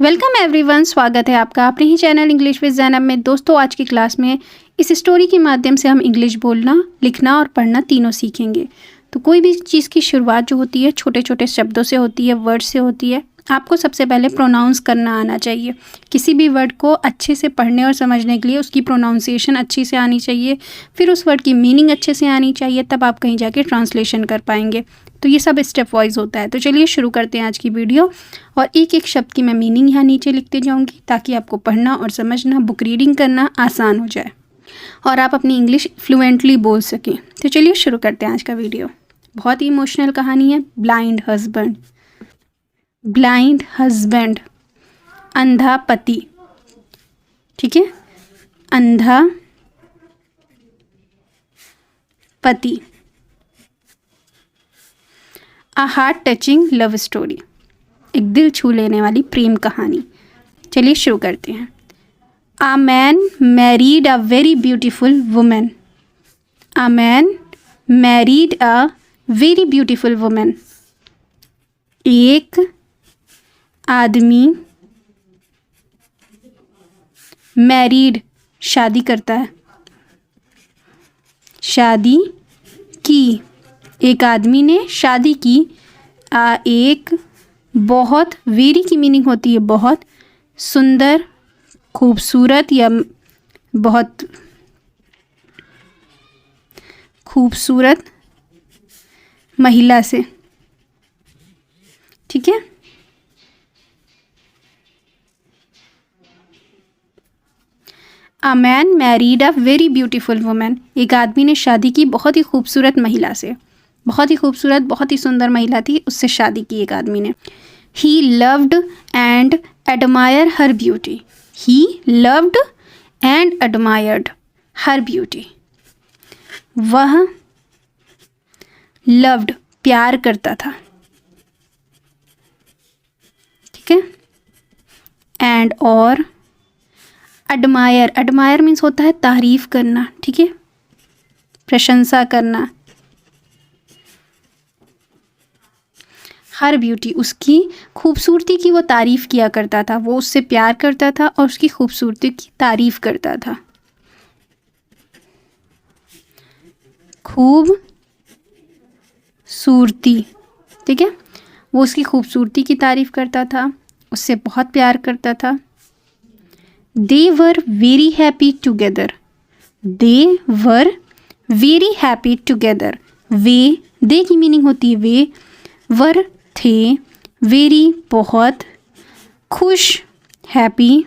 Welcome everyone, स्वागत है आपका अपने ही चैनल इंग्लिश विद ज़ैनब में। दोस्तों, आज की क्लास में इस स्टोरी के माध्यम से हम इंग्लिश बोलना, लिखना और पढ़ना तीनों सीखेंगे। तो कोई भी चीज़ की शुरुआत जो होती है छोटे छोटे शब्दों से होती है, वर्ड से होती है। आपको सबसे पहले प्रोनाउंस करना आना चाहिए। किसी भी वर्ड को अच्छे से पढ़ने और समझने के लिए उसकी प्रोनाउंसिएशन अच्छी से आनी चाहिए, फिर उस वर्ड की मीनिंग अच्छे से आनी चाहिए, तब आप कहीं जाके ट्रांसलेशन कर पाएंगे। तो ये सब स्टेप वाइज होता है। तो चलिए शुरू करते हैं आज की वीडियो। और एक एक शब्द की मैं मीनिंग यहाँ नीचे लिखते जाऊँगी ताकि आपको पढ़ना और समझना, बुक रीडिंग करना आसान हो जाए और आप अपनी इंग्लिश फ्लुएंटली बोल सकें। तो चलिए शुरू करते हैं आज का वीडियो। बहुत ही इमोशनल कहानी है। Blind husband. ब्लाइंड हस्बैंड, अंधा पति। ठीक है, अंधा पति। A heart touching love story, एक दिल छू लेने वाली प्रेम कहानी। चलिए शुरू करते हैं। A man married a very beautiful women. A man married a very beautiful women. एक आदमी मैरीड, शादी करता है, शादी की। एक आदमी ने शादी की। एक बहुत, वेरी की मीनिंग होती है बहुत, सुंदर, खूबसूरत या बहुत खूबसूरत महिला से। ठीक है, a man married a very beautiful women. एक आदमी ने शादी की बहुत ही खूबसूरत महिला से। बहुत ही खूबसूरत, बहुत ही सुंदर महिला थी, उससे शादी की एक आदमी ने। He loved and admire her beauty. He loved and admired her beauty. वह लव्ड, प्यार करता था। ठीक है, एंड और एडमायर, एडमायर मीन्स होता है तारीफ करना। ठीक है, प्रशंसा करना। हर ब्यूटी, उसकी खूबसूरती की वो तारीफ़ किया करता था। वो उससे प्यार करता था और उसकी खूबसूरती की तारीफ़ करता था। खूबसूरती, ठीक है, वो उसकी खूबसूरती की तारीफ़ करता था, उससे बहुत प्यार करता था। They were very happy together. They were very happy together. वे, दे की मीनिंग होती है वे, वर थे, वेरी बहुत, खुश, हैप्पी,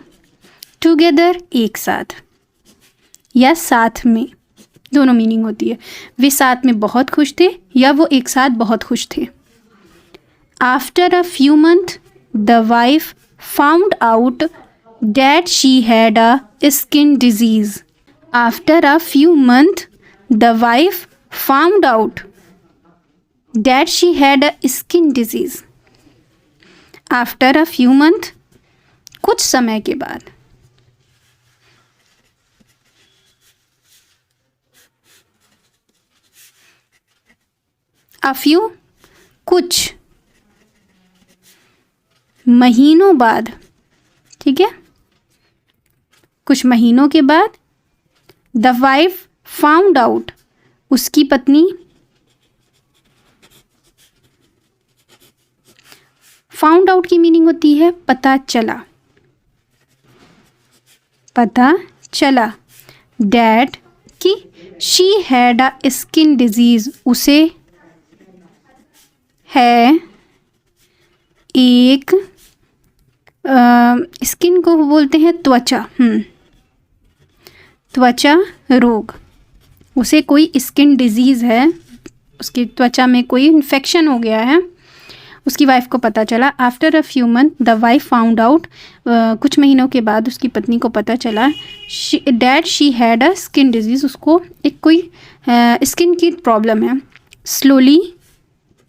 टुगेदर एक साथ या साथ में, दोनों मीनिंग होती है। वे साथ में बहुत खुश थे या वो एक साथ बहुत खुश थे। After a few month the wife found out that she had a skin disease. After a few month the wife found out that she had a skin disease. After a few month, कुछ समय के बाद। a few, कुछ महीनों बाद। ठीक है, कुछ महीनों के बाद। the wife found out, उसकी पत्नी। फाउंड आउट की मीनिंग होती है पता चला, पता चला। डैट की she had a skin disease, उसे है एक, स्किन को बोलते हैं त्वचा, त्वचा रोग। उसे कोई स्किन डिजीज है, उसकी त्वचा में कोई इन्फेक्शन हो गया है, उसकी वाइफ को पता चला। After a few month the wife found out, कुछ महीनों के बाद उसकी पत्नी को पता चला that she had a skin disease, उसको एक कोई स्किन की प्रॉब्लम है। स्लोली,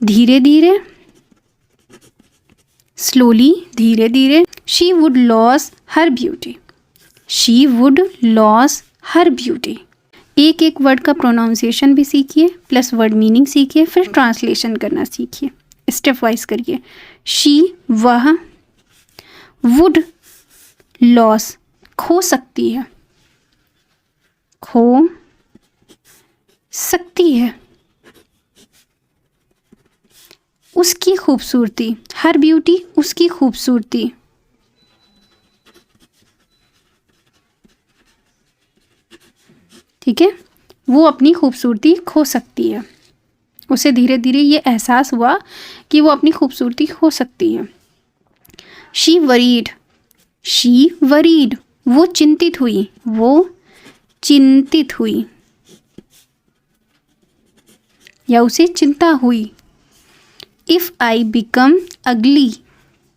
धीरे धीरे, स्लोली, धीरे धीरे। She would loss her beauty. She would loss her beauty. एक एक वर्ड का प्रोनाउंसिएशन भी सीखिए, प्लस वर्ड मीनिंग सीखिए, फिर ट्रांसलेशन करना सीखिए। स्टेप वाइज करिए। शी, वह, वुड लॉस, खो सकती है, खो सकती है। उसकी खूबसूरती, हर ब्यूटी, उसकी खूबसूरती। ठीक है, वो अपनी खूबसूरती खो सकती है। उसे धीरे धीरे ये एहसास हुआ कि वो अपनी खूबसूरती खो सकती है। शी वरीड, शी वरीड, वो चिंतित हुई, वो चिंतित हुई या उसे चिंता हुई। इफ़ आई बिकम अगली,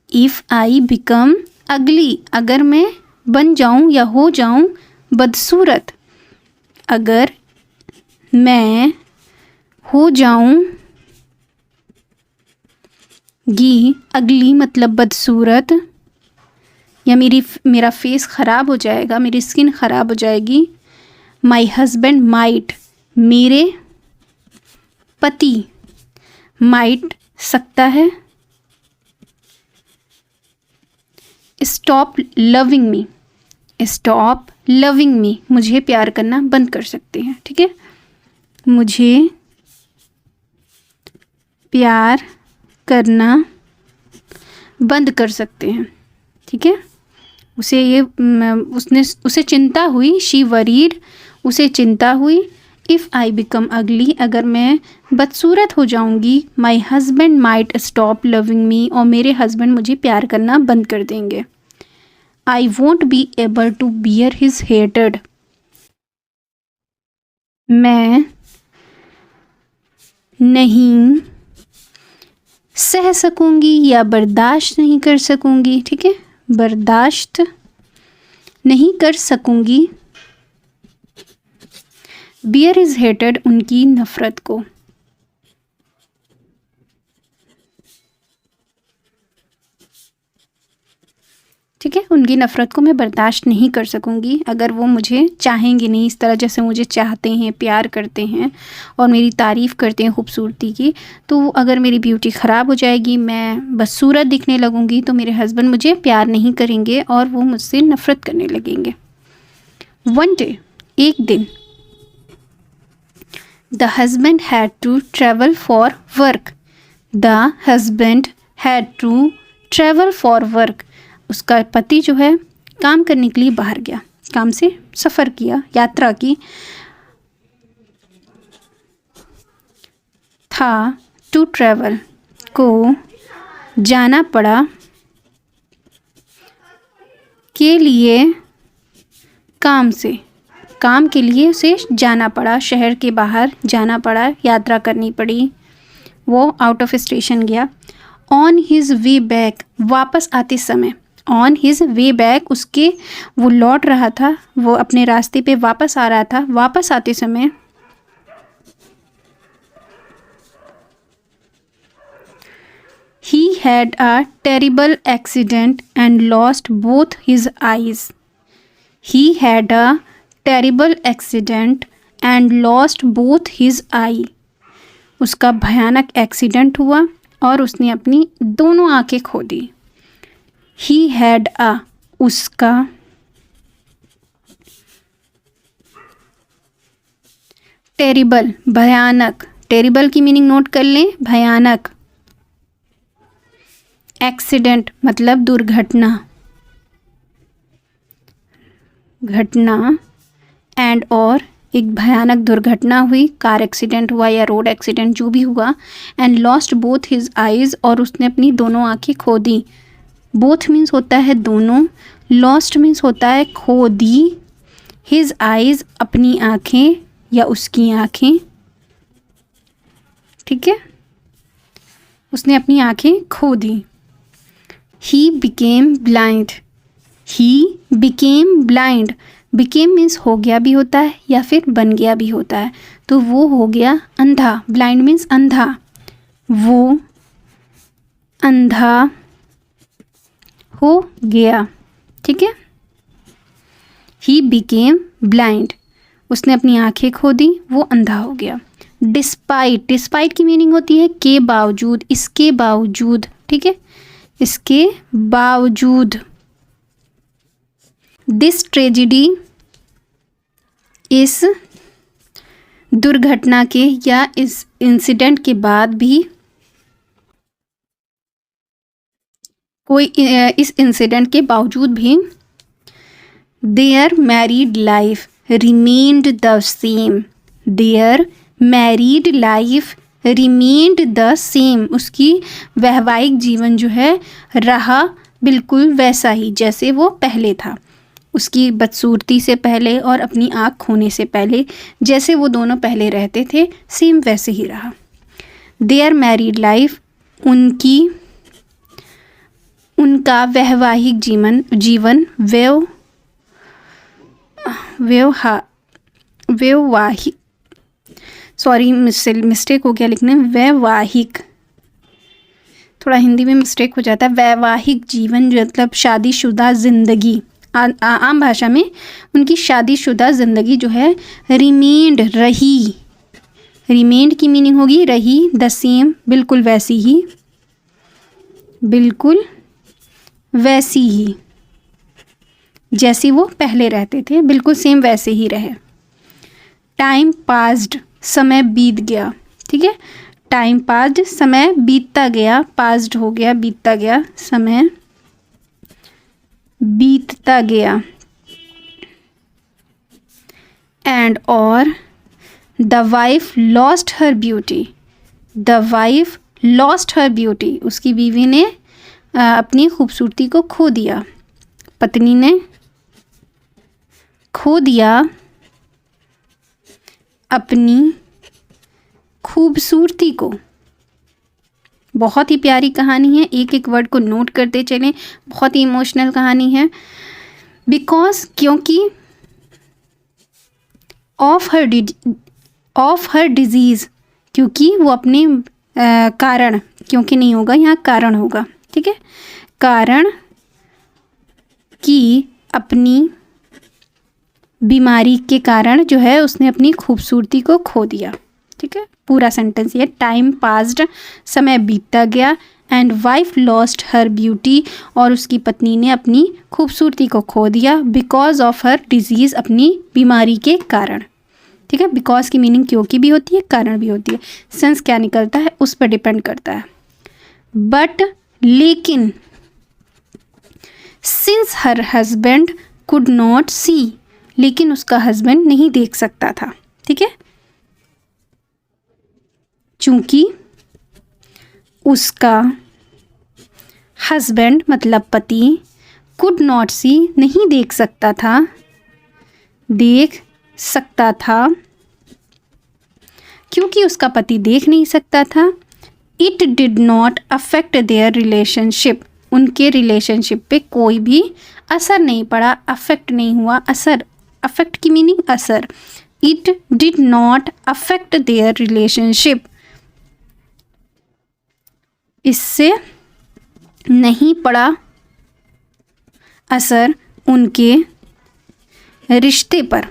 इफ़ आई बिकम अगली, अगर मैं बन जाऊं या हो जाऊं बदसूरत, अगर मैं हो जाऊंगी, अगली मतलब बदसूरत, या मेरा फेस ख़राब हो जाएगा, मेरी स्किन ख़राब हो जाएगी। माई हस्बैंड माइट, मेरे पति, माइट सकता है, स्टॉप लविंग मी, स्टॉप लविंग मी, मुझे प्यार करना बंद कर सकते हैं। ठीक है, मुझे प्यार करना बंद कर सकते हैं। ठीक है, उसे चिंता हुई, शी वरीड, उसे चिंता हुई। इफ़ आई बिकम अगली, अगर मैं बदसूरत हो जाऊंगी, my husband might stop loving me, और मेरे हस्बैंड मुझे प्यार करना बंद कर देंगे। I won't be able to bear his हेटेड, मैं नहीं सह सकूंगी या बर्दाश्त नहीं कर सकूंगी। ठीक है, बर्दाश्त नहीं कर सकूंगी। बियर इज हेटेड, उनकी नफरत को। ठीक है, उनकी नफ़रत को मैं बर्दाश्त नहीं कर सकूंगी। अगर वो मुझे चाहेंगे नहीं इस तरह जैसे मुझे चाहते हैं, प्यार करते हैं और मेरी तारीफ़ करते हैं खूबसूरती की, तो अगर मेरी ब्यूटी ख़राब हो जाएगी, मैं बदसूरत दिखने लगूंगी, तो मेरे हस्बैंड मुझे प्यार नहीं करेंगे और वो मुझसे नफ़रत करने लगेंगे। वन डे, एक दिन, the husband had to travel for work, the husband had to travel for work, उसका पति जो है काम करने के लिए बाहर गया, काम से सफ़र किया, यात्रा की। था, टू ट्रैवल, को जाना पड़ा, के लिए, काम से, काम के लिए उसे जाना पड़ा, शहर के बाहर जाना पड़ा, यात्रा करनी पड़ी, वो आउट ऑफ स्टेशन गया। ऑन हिज वे बैक, वापस आते समय, ऑन हिज वे बैक, उसके वो लौट रहा था, वो अपने रास्ते पे वापस आ रहा था, वापस आते समय he had a terrible accident and lost both his eyes. He had a terrible accident and lost both his eye. उसका भयानक एक्सीडेंट हुआ और उसने अपनी दोनों आंखें खो दी। He had a, उसका, टेरिबल, भयानक, टेरिबल की मीनिंग नोट कर लें, भयानक। एक्सीडेंट मतलब दुर्घटना, घटना, एंड और एक भयानक दुर्घटना हुई, कार एक्सीडेंट हुआ या रोड एक्सीडेंट जो भी हुआ। And lost both his eyes, और उसने अपनी दोनों आंखें खो दी। बोथ मीन्स होता है दोनों, लॉस्ट मीन्स होता है खो दी, हिज आइज़ अपनी आँखें या उसकी आँखें। ठीक है, उसने अपनी आँखें खो दी। He became blind, he became blind, became means हो गया भी होता है या फिर बन गया भी होता है, तो वो हो गया अंधा, ब्लाइंड मीन्स अंधा, वो अंधा हो गया। ठीक है, ही बिकेम ब्लाइंड, उसने अपनी आंखें खो दी, वो अंधा हो गया। डिस्पाइट, डिस्पाइट की मीनिंग होती है के बावजूद, इसके बावजूद। ठीक है, इसके बावजूद, दिस ट्रेजिडी, इस दुर्घटना के या इस इंसिडेंट के बाद भी, इस इंसिडेंट के बावजूद भी, their married life remained the same, their married life remained the same, उसकी वैवाहिक जीवन जो है रहा बिल्कुल वैसा ही जैसे वो पहले था, उसकी बदसूरती से पहले और अपनी आँख खोने से पहले जैसे वो दोनों पहले रहते थे सेम वैसे ही रहा। देयर मैरिड लाइफ, उनका वैवाहिक जीवन वैवाहिक सॉरी मिस्टेक हो गया लिखने, वैवाहिक, थोड़ा हिंदी में मिस्टेक हो जाता है। वैवाहिक जीवन मतलब शादीशुदा ज़िंदगी, आम भाषा में उनकी शादीशुदा ज़िंदगी जो है रिमेंड रही, रिमेंड की मीनिंग होगी रही, द सेम बिल्कुल वैसी ही, बिल्कुल वैसी ही जैसी वो पहले रहते थे, बिल्कुल सेम वैसे ही रहे। टाइम पास्ड, समय बीत गया, ठीक है, टाइम पास्ड समय बीतता गया, पास्ड हो गया बीतता गया, समय बीतता गया। एंड और the wife lost her beauty, the wife lost her beauty, उसकी बीवी ने अपनी खूबसूरती को खो दिया, पत्नी ने खो दिया अपनी खूबसूरती को। बहुत ही प्यारी कहानी है, एक एक वर्ड को नोट करते चलें, बहुत ही इमोशनल कहानी है। बिकॉज क्योंकि ऑफ हर डिजीज़, क्योंकि वो अपने कारण, क्योंकि नहीं होगा यहाँ कारण होगा, ठीक है, कारण कि अपनी बीमारी के कारण जो है उसने अपनी खूबसूरती को खो दिया, ठीक है। पूरा सेंटेंस ये, टाइम पास्ड समय बीतता गया, and wife lost her beauty, और उसकी पत्नी ने अपनी खूबसूरती को खो दिया, बिकॉज ऑफ हर डिजीज़, अपनी बीमारी के कारण, ठीक है। बिकॉज की मीनिंग क्योंकि भी होती है, कारण भी होती है, सेंस क्या निकलता है उस पर डिपेंड करता है। बट लेकिन since her husband could not see, लेकिन उसका हस्बैंड नहीं देख सकता था, ठीक है, चूंकि उसका हस्बैंड मतलब पति कुड नॉट सी नहीं देख सकता था, देख सकता था, क्योंकि उसका पति देख नहीं सकता था, it did not affect their relationship, उनके रिलेशनशिप पे कोई भी असर नहीं पड़ा, अफेक्ट नहीं हुआ, असर, अफेक्ट की मीनिंग असर, it did not affect their relationship, इससे नहीं पड़ा असर उनके रिश्ते पर,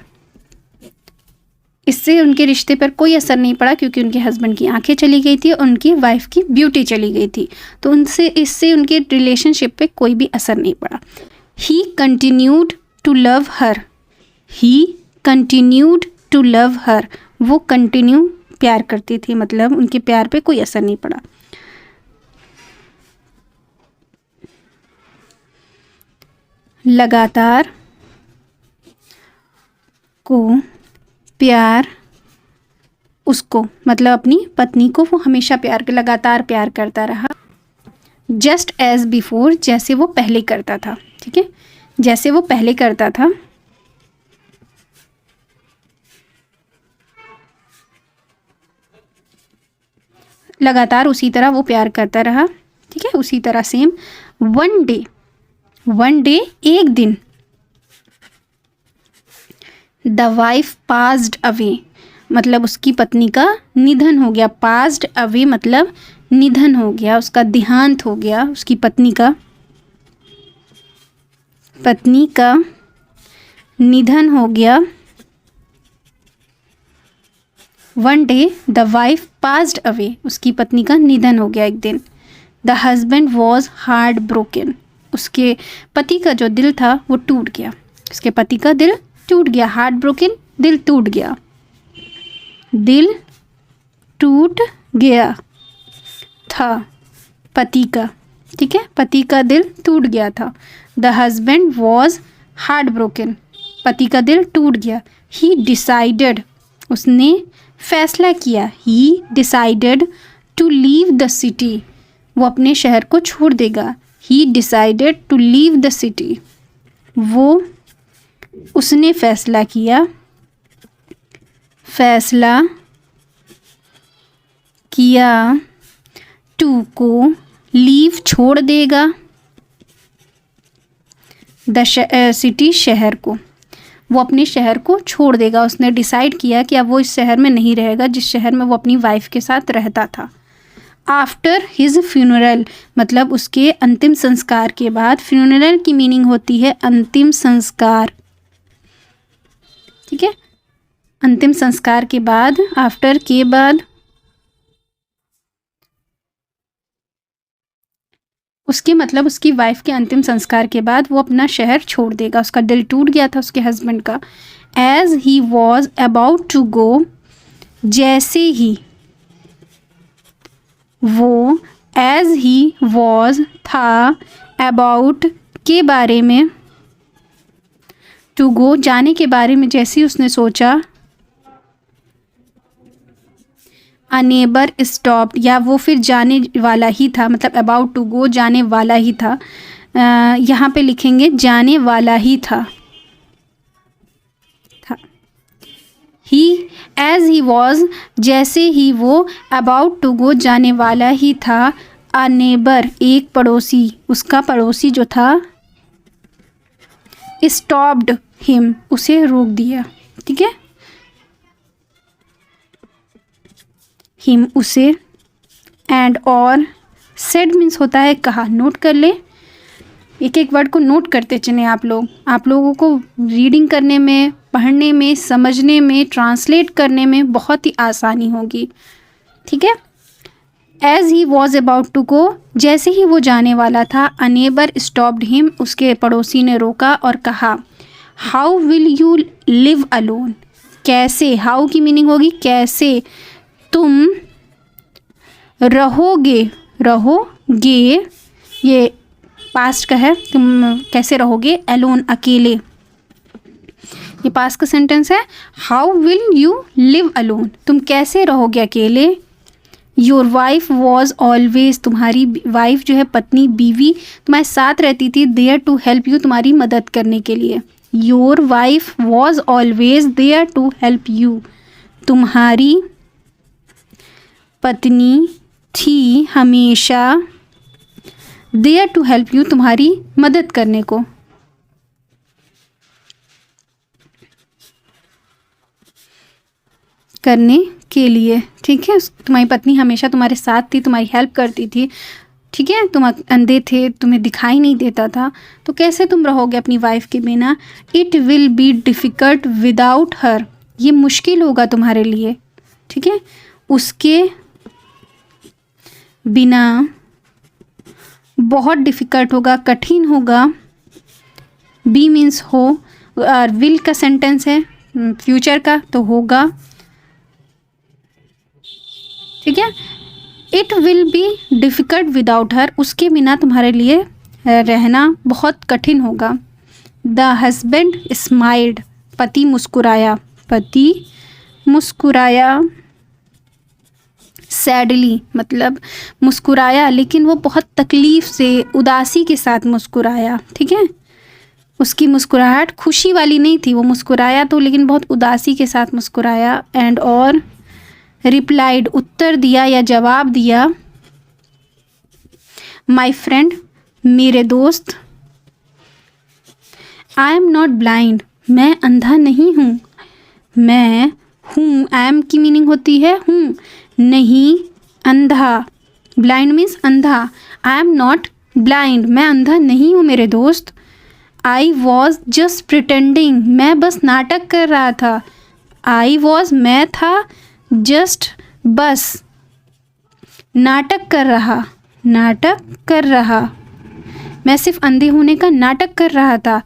इससे उनके रिश्ते पर कोई असर नहीं पड़ा, क्योंकि उनके हस्बैंड की आंखें चली गई थी और उनकी वाइफ की ब्यूटी चली गई थी, तो उनसे इससे उनके रिलेशनशिप पे कोई भी असर नहीं पड़ा। He continued to love her, he continued to love her, वो कंटिन्यू प्यार करती थी, मतलब उनके प्यार पे कोई असर नहीं पड़ा। लगातार को प्यार, उसको मतलब अपनी पत्नी को वो हमेशा लगातार प्यार करता रहा। जस्ट एज बिफोर, जैसे वो पहले करता था, ठीक है, जैसे वो पहले करता था, लगातार उसी तरह वो प्यार करता रहा, ठीक है, उसी तरह सेम। वन डे एक दिन, द वाइफ पास्ड अवे, मतलब उसकी पत्नी का निधन हो गया, पास्ड अवे मतलब निधन हो गया, उसका देहांत हो गया, उसकी पत्नी का निधन हो गया। One day the wife passed away, उसकी पत्नी का निधन हो गया एक दिन। The husband was heart broken, उसके पति का जो दिल था वो टूट गया। उसके पति का दिल टूट गया, हार्ट ब्रोकन, दिल टूट गया, दिल टूट गया था पति का, ठीक है, पति का दिल टूट गया था। The husband was heart broken, पति का दिल टूट गया। ही डिसाइडेड, उसने फैसला किया, he decided to leave the city, वो अपने शहर को छोड़ देगा। He decided to leave the city, वो उसने फैसला किया, फैसला किया, टू को लीव छोड़ देगा, द सिटी शहर को, वो अपने शहर को छोड़ देगा। उसने डिसाइड किया कि अब वो इस शहर में नहीं रहेगा जिस शहर में वो अपनी वाइफ के साथ रहता था। आफ्टर हिज फ्यूनरल, मतलब उसके अंतिम संस्कार के बाद। फ्यूनरल की मीनिंग होती है अंतिम संस्कार, ठीक है, अंतिम संस्कार के बाद, आफ्टर के बाद, उसके मतलब उसकी वाइफ के अंतिम संस्कार के बाद वो अपना शहर छोड़ देगा। उसका दिल टूट गया था उसके हस्बैंड का। As he was about to go, जैसे ही वो, एज ही वॉज था, अबाउट के बारे में, टू गो जाने के बारे में, जैसे ही उसने सोचा, अ नेबर स्टॉप्ड, या वो फिर जाने वाला ही था, मतलब अबाउट टू गो जाने वाला ही था, यहाँ पे लिखेंगे जाने वाला ही था। ही, एज ही वॉज, जैसे ही वो, अबाउट टू गो जाने वाला ही था, अ नेबर एक पड़ोसी, उसका पड़ोसी जो था, स्टॉप्ड हिम उसे रोक दिया, ठीक है, हिम उसे, एंड और, सेड मीन्स होता है कहा। नोट कर ले, एक एक वर्ड को नोट करते चले आप लोगों को रीडिंग करने में, पढ़ने में, समझने में, ट्रांसलेट करने में बहुत ही आसानी होगी, ठीक है। As he was about to go, जैसे ही वो जाने वाला था, अ नेबर स्टॉप्ड हिम उसके पड़ोसी ने रोका और कहा, how will you live alone, कैसे, हाउ की मीनिंग होगी कैसे तुम रहोगे, रहोगे ये पास्ट का है, तुम कैसे रहोगे, अलोन अकेले, ये पास्ट का सेंटेंस है। How will you live alone, तुम कैसे रहोगे अकेले। योर वाइफ वॉज ऑलवेज, तुम्हारी वाइफ जो है, पत्नी, बीवी तुम्हारे साथ रहती थी, देयर टू हेल्प यू, तुम्हारी मदद करने के लिए। Your wife was always there to help you, तुम्हारी पत्नी थी हमेशा, देयर टू हेल्प यू, तुम्हारी मदद करने को, करने के लिए, ठीक है। तुम्हारी पत्नी हमेशा तुम्हारे साथ थी, तुम्हारी हेल्प करती थी, ठीक है। तुम अंधे थे, तुम्हें दिखाई नहीं देता था, तो कैसे तुम रहोगे अपनी वाइफ के बिना। It will be difficult without her, ये मुश्किल होगा तुम्हारे लिए, ठीक है, उसके बिना बहुत डिफ़िकल्ट होगा, कठिन होगा। बी मीन्स हो, और विल का सेंटेंस है फ्यूचर का, तो होगा, ठीक है। It will be difficult without her, उसके बिना तुम्हारे लिए रहना बहुत कठिन होगा। द हस्बैंड स्माइल्ड, पति मुस्कुराया, पति मुस्कुराया। सैडली मतलब मुस्कुराया, लेकिन वो बहुत तकलीफ़ से, उदासी के साथ मुस्कुराया, ठीक है। उसकी मुस्कुराहट खुशी वाली नहीं थी, वो मुस्कुराया तो लेकिन बहुत उदासी के साथ मुस्कुराया। एंड और रिप्लाइड, उत्तर दिया या जवाब दिया, माई फ्रेंड, मेरे दोस्त, आई एम नॉट ब्लाइंड, मैं अंधा नहीं हूँ, मैं हूँ, आई एम की मीनिंग होती है हूँ, नहीं अंधा, ब्लाइंड मीन्स अंधा, आई एम नॉट ब्लाइंड, मैं अंधा नहीं हूँ मेरे दोस्त। आई वॉज जस्ट प्रिटेंडिंग, मैं बस नाटक कर रहा था। आई वॉज मैं था, जस्ट बस, नाटक कर रहा, नाटक कर रहा, मैं सिर्फ अंधे होने का नाटक कर रहा था।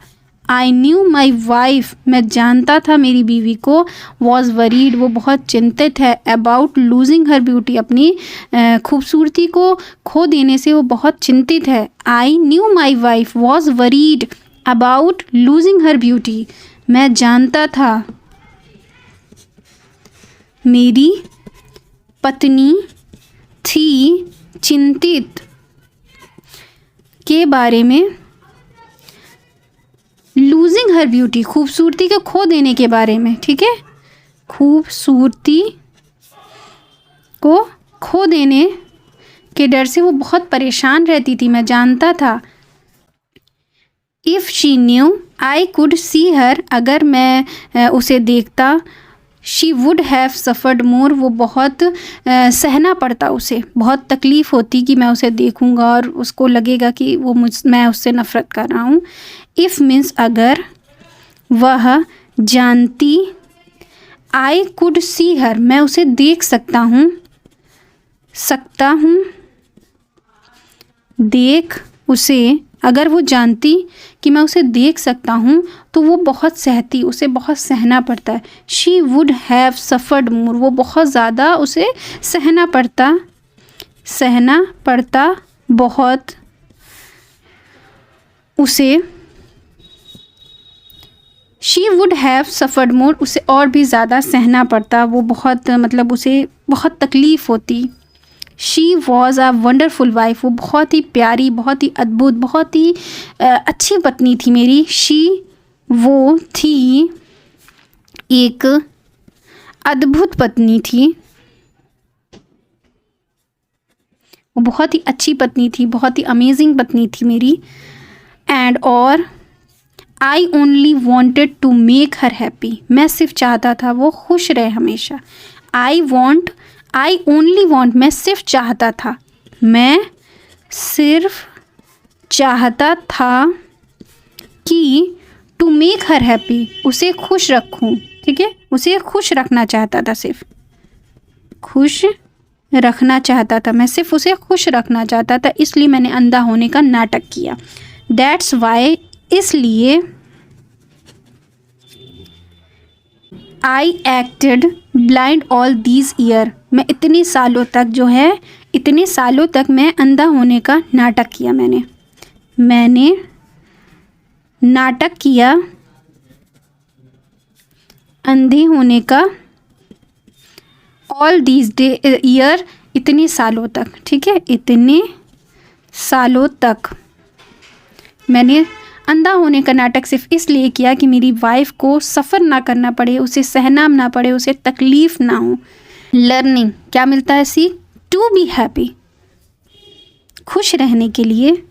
आई न्यू माई वाइफ, मैं जानता था मेरी बीवी को, वॉज वरीड, वो बहुत चिंतित है, अबाउट लूजिंग हर ब्यूटी, अपनी खूबसूरती को खो देने से वो बहुत चिंतित है। I knew my wife was worried about losing her beauty, मैं जानता था मेरी पत्नी थी चिंतित के बारे में, लूजिंग हर ब्यूटी, खूबसूरती को खो देने के बारे में, ठीक है, खूबसूरती को खो देने के डर से वो बहुत परेशान रहती थी, मैं जानता था। If she knew I could see her, अगर मैं उसे देखता, she would have suffered more, वो बहुत सहना पड़ता, उसे बहुत तकलीफ़ होती कि मैं उसे देखूंगा और उसको लगेगा कि मैं उससे नफ़रत कर रहा हूँ। इफ़ मीन्स अगर, वह जानती, आई कुड सी हर, मैं उसे देख सकता हूँ, देख उसे, अगर वो जानती कि मैं उसे देख सकता हूँ तो वो बहुत सहती, उसे बहुत सहना पड़ता है। She would have suffered more, वो बहुत ज़्यादा उसे सहना पड़ता बहुत उसे। शी वुड हैव सफ़र्ड मोर, उसे और भी ज़्यादा सहना पड़ता, वो बहुत मतलब उसे बहुत तकलीफ़ होती। She was a wonderful wife, वो बहुत ही प्यारी, बहुत ही अद्भुत, बहुत ही अच्छी पत्नी थी मेरी। शी, वो थी एक अद्भुत पत्नी थी, वो बहुत ही अच्छी पत्नी थी, बहुत ही अमेजिंग पत्नी थी मेरी। एंड और I only wanted to make her happy, मैं सिर्फ चाहता था वो खुश रहे हमेशा। आई ओनली वॉन्ट, मैं सिर्फ चाहता था, मैं सिर्फ चाहता था कि टू मेक हर हैप्पी, उसे खुश रखूं, ठीक है, उसे खुश रखना चाहता था, सिर्फ खुश रखना चाहता था, मैं सिर्फ उसे खुश रखना चाहता था, इसलिए मैंने अंधा होने का नाटक किया। दैट्स वाई, इसलिए I acted blind all these year, मैं इतने सालों तक मैं अंधा होने का नाटक किया, मैंने नाटक किया अंधे होने का, ऑल दीज ईयर, इतने सालों तक, ठीक है, इतने सालों तक मैंने अंधा होने का नाटक सिर्फ इसलिए किया कि मेरी वाइफ को सफ़र ना करना पड़े, उसे सहना ना पड़े, उसे तकलीफ़ ना हो। लर्निंग, क्या मिलता है सीख, टू बी हैप्पी, खुश रहने के लिए,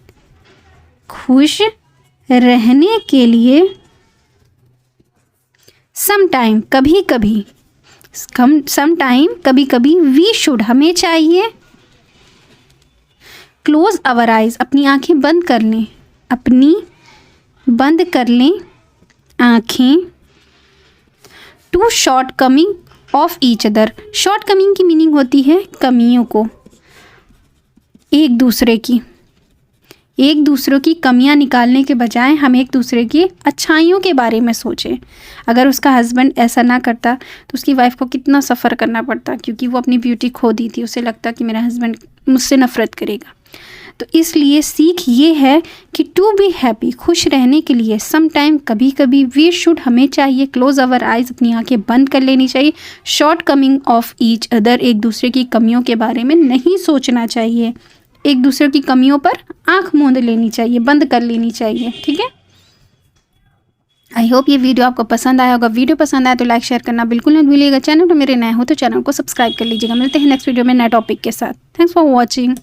समटाइम, कभी-कभी, वी शुड, हमें चाहिए, क्लोज आवर आइज़, अपनी आँखें बंद कर लें आँखें, to shortcoming of each other, shortcoming की मीनिंग होती है कमियों को, एक दूसरे की कमियां निकालने के बजाय हम एक दूसरे की अच्छाइयों के बारे में सोचें। अगर उसका हस्बैंड ऐसा ना करता तो उसकी वाइफ को कितना सफ़र करना पड़ता, क्योंकि वो अपनी ब्यूटी खो दी थी, उसे लगता कि मेरा हस्बैंड मुझसे नफ़रत करेगा। तो इसलिए सीख ये है कि टू बी हैप्पी, खुश रहने के लिए, समटाइम, कभी-कभी, वी शुड, हमें चाहिए, क्लोज आवर आइज़, अपनी आंखें बंद कर लेनी चाहिए, short coming of each other, एक दूसरे की कमियों के बारे में नहीं सोचना चाहिए, एक दूसरे की कमियों पर आंख मूंद लेनी चाहिए, बंद कर लेनी चाहिए, ठीक है। आई होप ये वीडियो आपको पसंद आया होगा। वीडियो पसंद आया तो लाइक शेयर करना बिल्कुल नहीं भूलिएगा। चैनल पर मेरे नए हो तो चैनल को सब्सक्राइब कर लीजिएगा। मिलते हैं नेक्स्ट वीडियो में नए टॉपिक के साथ। Thanks for watching.